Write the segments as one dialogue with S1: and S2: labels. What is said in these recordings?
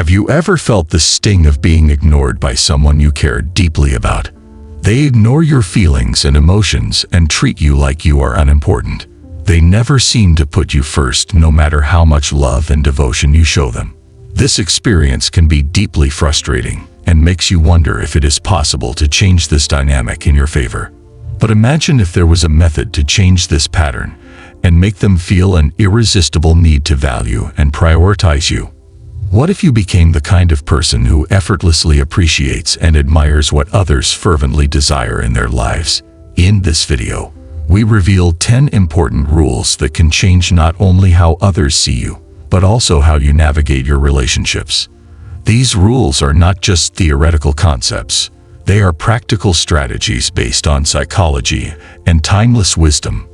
S1: Have you ever felt the sting of being ignored by someone you care deeply about? They ignore your feelings and emotions and treat you like you are unimportant. They never seem to put you first, no matter how much love and devotion you show them. This experience can be deeply frustrating and makes you wonder if it is possible to change this dynamic in your favor. But imagine if there was a method to change this pattern and make them feel an irresistible need to value and prioritize you. What if you became the kind of person who effortlessly appreciates and admires what others fervently desire in their lives? In this video, we reveal 10 important rules that can change not only how others see you, but also how you navigate your relationships. These rules are not just theoretical concepts. They are practical strategies based on psychology and timeless wisdom.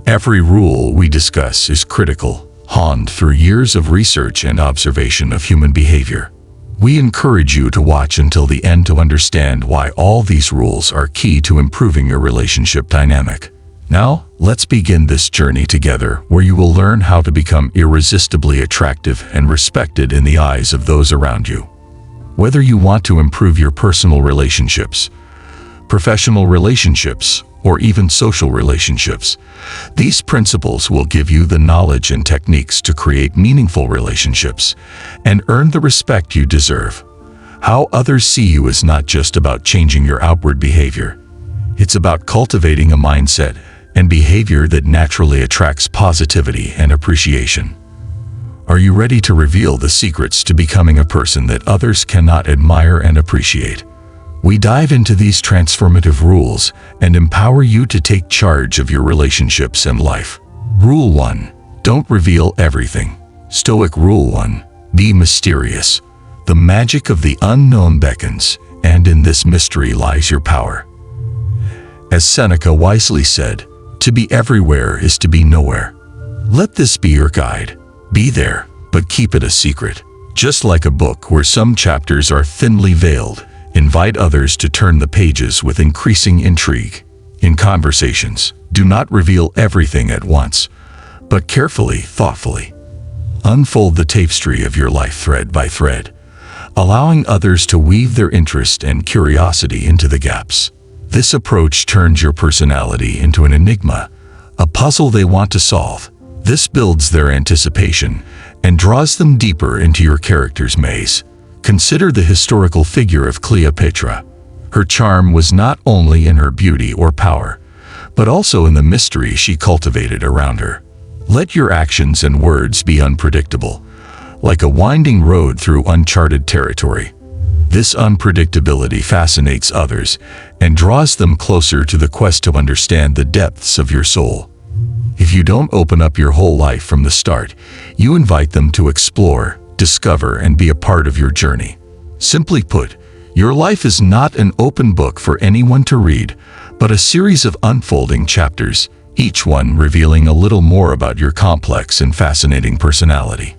S1: Every rule we discuss is critical, honed through years of research and observation of human behavior. We encourage you to watch until the end to understand why all these rules are key to improving your relationship dynamic. Now, let's begin this journey together, where you will learn how to become irresistibly attractive and respected in the eyes of those around you. Whether you want to improve your personal relationships, professional relationships, or even social relationships, these principles will give you the knowledge and techniques to create meaningful relationships and earn the respect you deserve. How others see you is not just about changing your outward behavior. It's about cultivating a mindset and behavior that naturally attracts positivity and appreciation. Are you ready to reveal the secrets to becoming a person that others cannot admire and appreciate? We dive into these transformative rules and empower you to take charge of your relationships and life. Rule 1. Don't reveal everything. Stoic Rule 1. Be mysterious. The magic of the unknown beckons, and in this mystery lies your power. As Seneca wisely said, to be everywhere is to be nowhere. Let this be your guide. Be there, but keep it a secret. Just like a book where some chapters are thinly veiled, invite others to turn the pages with increasing intrigue. In conversations, do not reveal everything at once, but carefully, thoughtfully. Unfold the tapestry of your life thread by thread, allowing others to weave their interest and curiosity into the gaps. This approach turns your personality into an enigma, a puzzle they want to solve. This builds their anticipation and draws them deeper into your character's maze. Consider the historical figure of Cleopatra. Her charm was not only in her beauty or power, but also in the mystery she cultivated around her. Let your actions and words be unpredictable, like a winding road through uncharted territory. This unpredictability fascinates others and draws them closer to the quest to understand the depths of your soul. If you don't open up your whole life from the start, you invite them to explore, discover, and be a part of your journey. Simply put, your life is not an open book for anyone to read, but a series of unfolding chapters, each one revealing a little more about your complex and fascinating personality.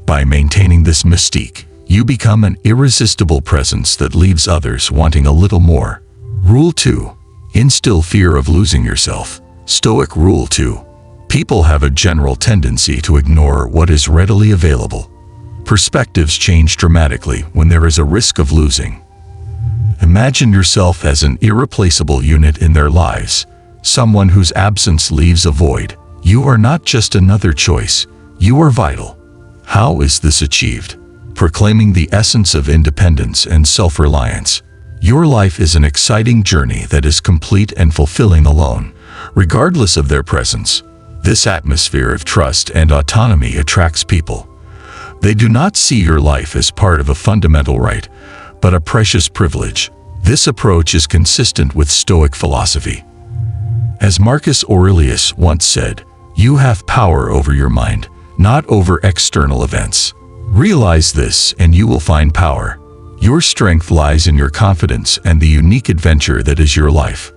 S1: By maintaining this mystique, you become an irresistible presence that leaves others wanting a little more. Rule 2. Instill fear of losing yourself. Stoic Rule 2. People have a general tendency to ignore what is readily available. Perspectives change dramatically when there is a risk of losing. Imagine yourself as an irreplaceable unit in their lives, someone whose absence leaves a void. You are not just another choice, you are vital. How is this achieved? Proclaiming the essence of independence and self-reliance. Your life is an exciting journey that is complete and fulfilling alone, regardless of their presence. This atmosphere of trust and autonomy attracts people. They do not see your life as part of a fundamental right, but a precious privilege. This approach is consistent with Stoic philosophy. As Marcus Aurelius once said, you have power over your mind, not over external events. Realize this and you will find power. Your strength lies in your confidence and the unique adventure that is your life.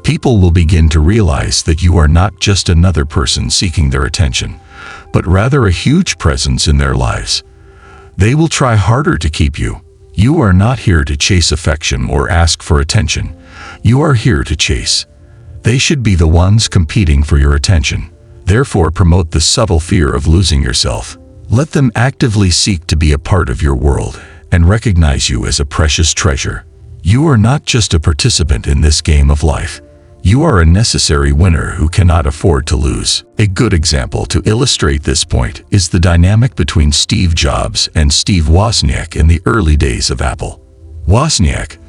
S1: People will begin to realize that you are not just another person seeking their attention, but rather a huge presence in their lives. They will try harder to keep you. You are not here to chase affection or ask for attention. You are here to chase. They should be the ones competing for your attention. Therefore, promote the subtle fear of losing yourself. Let them actively seek to be a part of your world and recognize you as a precious treasure. You are not just a participant in this game of life. You are a necessary winner who cannot afford to lose. A good example to illustrate this point is the dynamic between Steve Jobs and Steve Wozniak in the early days of Apple. Wozniak,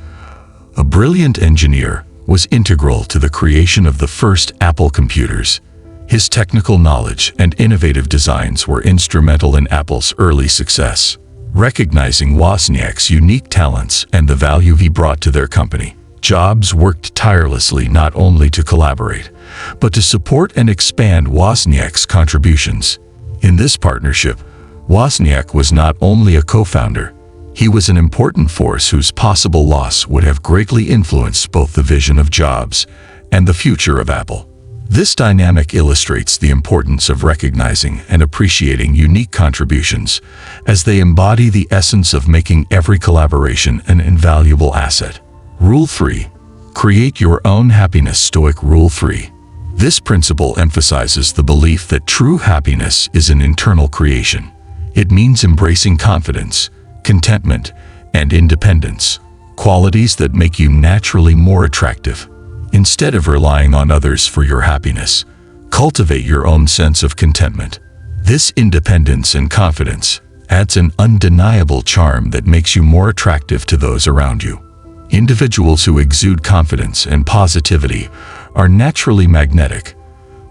S1: a brilliant engineer, was integral to the creation of the first Apple computers. His technical knowledge and innovative designs were instrumental in Apple's early success. Recognizing Wozniak's unique talents and the value he brought to their company, Jobs worked tirelessly not only to collaborate, but to support and expand Wozniak's contributions. In this partnership, Wozniak was not only a co-founder, he was an important force whose possible loss would have greatly influenced both the vision of Jobs and the future of Apple. This dynamic illustrates the importance of recognizing and appreciating unique contributions, as they embody the essence of making every collaboration an invaluable asset. Rule 3. Create your own happiness. Stoic Rule 3. This principle emphasizes the belief that true happiness is an internal creation. It means embracing confidence, contentment, and independence, qualities that make you naturally more attractive. Instead of relying on others for your happiness, cultivate your own sense of contentment. This independence and confidence adds an undeniable charm that makes you more attractive to those around you. Individuals who exude confidence and positivity are naturally magnetic.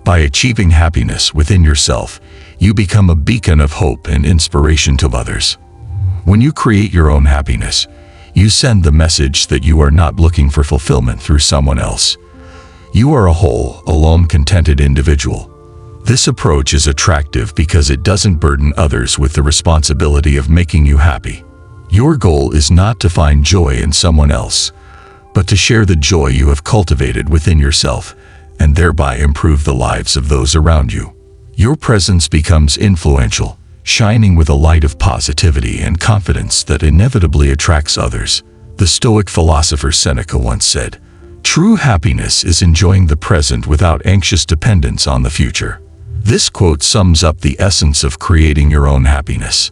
S1: By achieving happiness within yourself, you become a beacon of hope and inspiration to others. When you create your own happiness, you send the message that you are not looking for fulfillment through someone else. You are a whole, alone, contented individual. This approach is attractive because it doesn't burden others with the responsibility of making you happy. Your goal is not to find joy in someone else, but to share the joy you have cultivated within yourself and thereby improve the lives of those around you. Your presence becomes influential, shining with a light of positivity and confidence that inevitably attracts others. The Stoic philosopher Seneca once said, "True happiness is enjoying the present without anxious dependence on the future." This quote sums up the essence of creating your own happiness.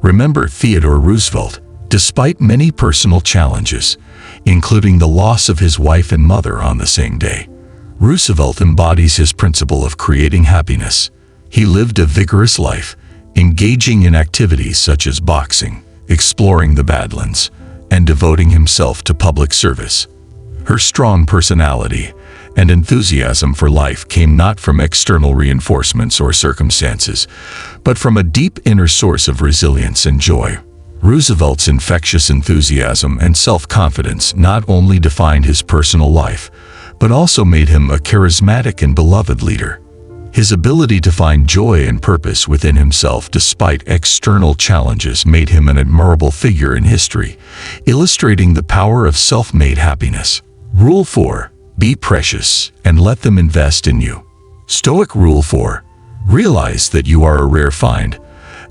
S1: Remember Theodore Roosevelt, despite many personal challenges, including the loss of his wife and mother on the same day, Roosevelt embodies his principle of creating happiness. He lived a vigorous life, engaging in activities such as boxing, exploring the Badlands, and devoting himself to public service. Her strong personality and enthusiasm for life came not from external reinforcements or circumstances, but from a deep inner source of resilience and joy. Roosevelt's infectious enthusiasm and self-confidence not only defined his personal life, but also made him a charismatic and beloved leader. His ability to find joy and purpose within himself despite external challenges made him an admirable figure in history, illustrating the power of self-made happiness. Rule 4. Be precious and let them invest in you. Stoic Rule 4. Realize that you are a rare find,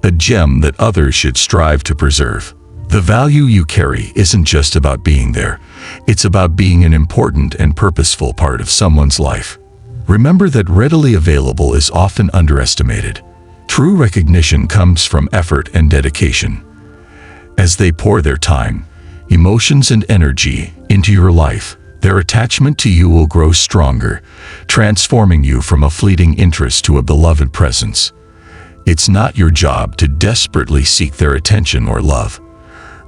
S1: a gem that others should strive to preserve. The value you carry isn't just about being there, it's about being an important and purposeful part of someone's life. Remember that readily available is often underestimated. True recognition comes from effort and dedication. As they pour their time, emotions, and energy into your life, their attachment to you will grow stronger, transforming you from a fleeting interest to a beloved presence. It's not your job to desperately seek their attention or love.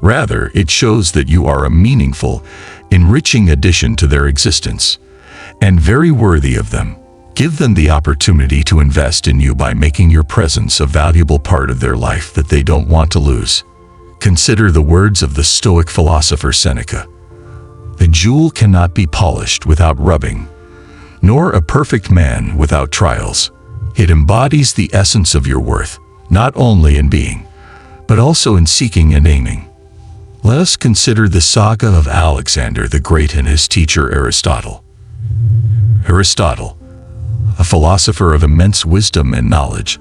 S1: Rather, it shows that you are a meaningful, enriching addition to their existence, and very worthy of them. Give them the opportunity to invest in you by making your presence a valuable part of their life that they don't want to lose. Consider the words of the Stoic philosopher Seneca. "A jewel cannot be polished without rubbing, nor a perfect man without trials." It embodies the essence of your worth, not only in being, but also in seeking and aiming. Let us consider the saga of Alexander the Great and his teacher Aristotle. Aristotle, a philosopher of immense wisdom and knowledge,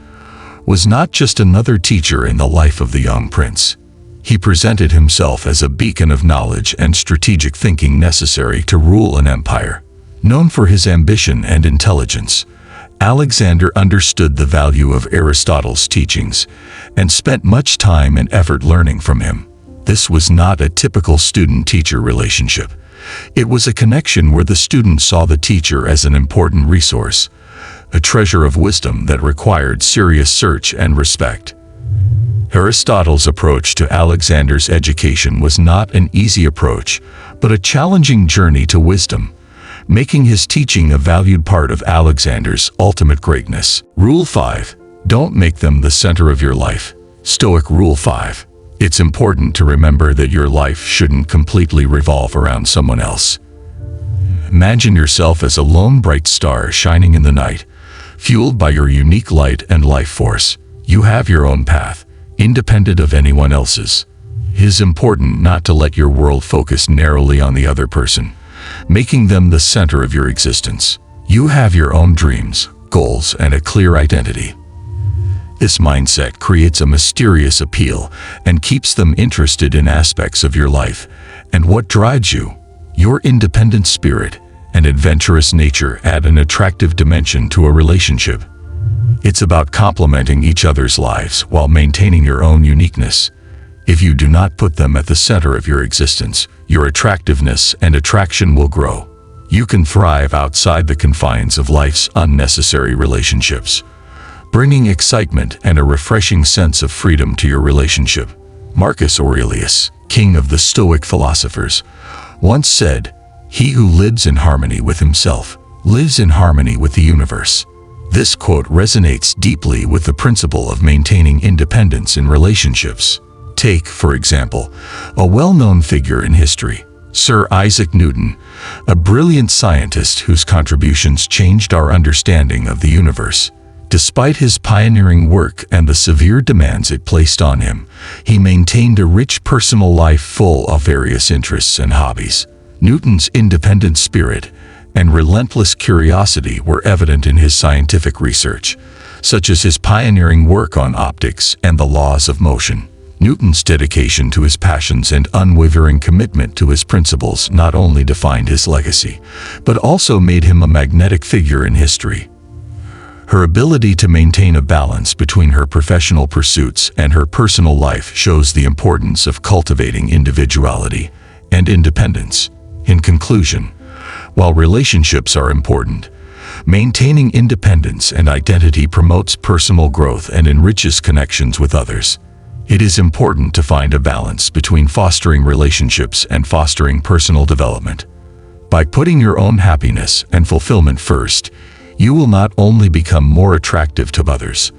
S1: was not just another teacher in the life of the young prince. He presented himself as a beacon of knowledge and strategic thinking necessary to rule an empire. Known for his ambition and intelligence, Alexander understood the value of Aristotle's teachings and spent much time and effort learning from him. This was not a typical student-teacher relationship. It was a connection where the student saw the teacher as an important resource, a treasure of wisdom that required serious search and respect. Aristotle's approach to Alexander's education was not an easy approach, but a challenging journey to wisdom, making his teaching a valued part of Alexander's ultimate greatness. Rule 5. Don't make them the center of your life. Stoic Rule 5. It's important to remember that your life shouldn't completely revolve around someone else. Imagine yourself as a lone bright star shining in the night, fueled by your unique light and life force. You have your own path, independent of anyone else's. It is important not to let your world focus narrowly on the other person, making them the center of your existence. You have your own dreams, goals, and a clear identity. This mindset creates a mysterious appeal and keeps them interested in aspects of your life and what drives you. Your independent spirit and adventurous nature add an attractive dimension to a relationship. It's about complementing each other's lives while maintaining your own uniqueness. If you do not put them at the center of your existence, your attractiveness and attraction will grow. You can thrive outside the confines of life's unnecessary relationships, bringing excitement and a refreshing sense of freedom to your relationship. Marcus Aurelius, king of the Stoic philosophers, once said, "He who lives in harmony with himself lives in harmony with the universe." This quote resonates deeply with the principle of maintaining independence in relationships. Take, for example, a well-known figure in history, Sir Isaac Newton, a brilliant scientist whose contributions changed our understanding of the universe. Despite his pioneering work and the severe demands it placed on him, he maintained a rich personal life full of various interests and hobbies. Newton's independent spirit and relentless curiosity were evident in his scientific research, such as his pioneering work on optics and the laws of motion. Newton's dedication to his passions and unwavering commitment to his principles not only defined his legacy, but also made him a magnetic figure in history. Her ability to maintain a balance between her professional pursuits and her personal life shows the importance of cultivating individuality and independence. In conclusion, while relationships are important, maintaining independence and identity promotes personal growth and enriches connections with others. It is important to find a balance between fostering relationships and fostering personal development. By putting your own happiness and fulfillment first, you will not only become more attractive to others,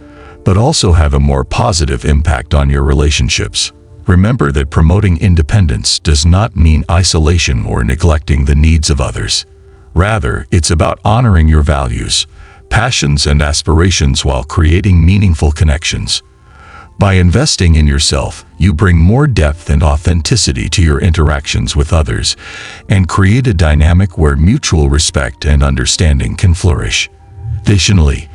S1: but also have a more positive impact on your relationships. Remember that promoting independence does not mean isolation or neglecting the needs of others. Rather, it's about honoring your values, passions, and aspirations while creating meaningful connections. By investing in yourself, you bring more depth and authenticity to your interactions with others and create a dynamic where mutual respect and understanding can flourish. Additionally,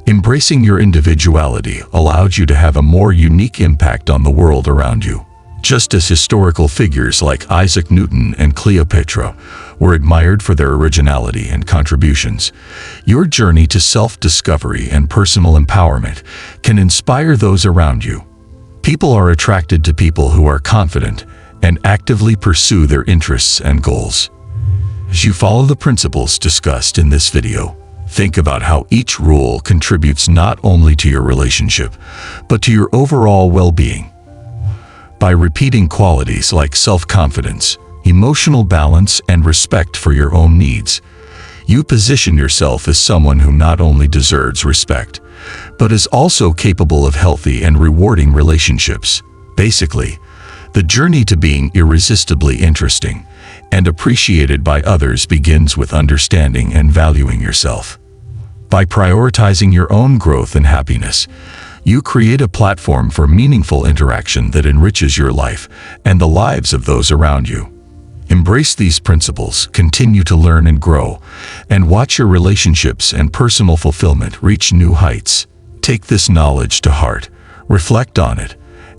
S1: embracing your individuality allows you to have a more unique impact on the world around you. Just as historical figures like Isaac Newton and Cleopatra were admired for their originality and contributions, your journey to self-discovery and personal empowerment can inspire those around you. People are attracted to people who are confident and actively pursue their interests and goals. As you follow the principles discussed in this video, think about how each rule contributes not only to your relationship, but to your overall well-being. By repeating qualities like self-confidence, emotional balance, and respect for your own needs, you position yourself as someone who not only deserves respect, but is also capable of healthy and rewarding relationships. Basically, the journey to being irresistibly interesting and appreciated by others begins with understanding and valuing yourself. By prioritizing your own growth and happiness, you create a platform for meaningful interaction that enriches your life and the lives of those around you. Embrace these principles, continue to learn and grow, and watch your relationships and personal fulfillment reach new heights. Take this knowledge to heart, reflect on it,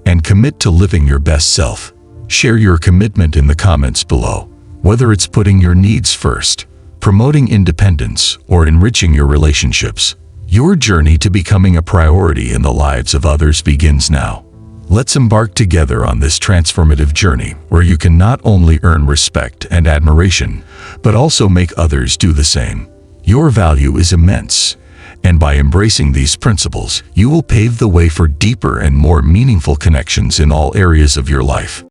S1: and commit to living your best self. Share your commitment in the comments below, whether it's putting your needs first, promoting independence, or enriching your relationships. Your journey to becoming a priority in the lives of others begins now. Let's embark together on this transformative journey where you can not only earn respect and admiration, but also make others do the same. Your value is immense, and by embracing these principles, you will pave the way for deeper and more meaningful connections in all areas of your life.